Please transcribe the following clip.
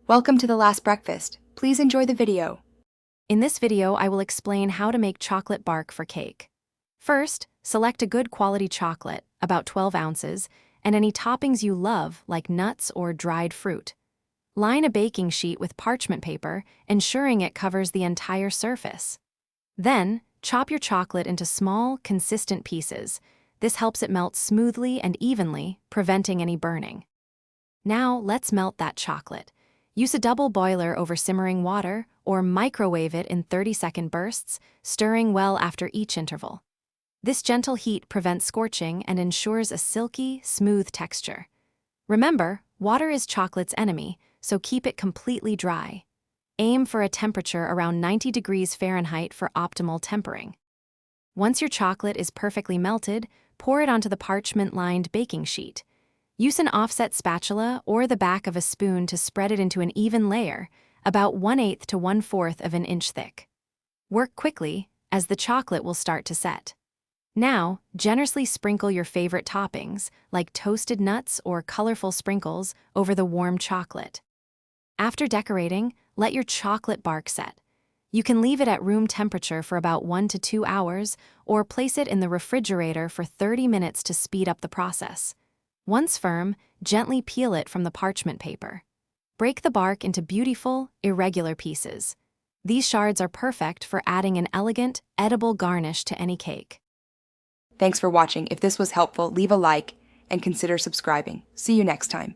Welcome to the last breakfast. Please enjoy the video. In this video, I will explain how to make chocolate bark for cake. First, select a good quality chocolate, about 12 ounces, and any toppings you love, like nuts or dried fruit. Line a baking sheet with parchment paper, ensuring it covers the entire surface. Then, chop your chocolate into small, consistent pieces. This helps it melt smoothly and evenly, preventing any burning. Now, let's melt that chocolate. Use a double boiler over simmering water, or microwave it in 30-second bursts, stirring well after each interval. This gentle heat prevents scorching and ensures a silky, smooth texture. Remember, water is chocolate's enemy, so keep it completely dry. Aim for a temperature around 90 degrees Fahrenheit for optimal tempering. Once your chocolate is perfectly melted, pour it onto the parchment-lined baking sheet. Use an offset spatula or the back of a spoon to spread it into an even layer, about 1/8 to 1/4 of an inch thick. Work quickly, as the chocolate will start to set. Now, generously sprinkle your favorite toppings, like toasted nuts or colorful sprinkles, over the warm chocolate. After decorating, let your chocolate bark set. You can leave it at room temperature for about 1 to 2 hours, or place it in the refrigerator for 30 minutes to speed up the process. Once firm, gently peel it from the parchment paper. Break the bark into beautiful, irregular pieces. These shards are perfect for adding an elegant, edible garnish to any cake. Thanks for watching. If this was helpful, leave a like and consider subscribing. See you next time.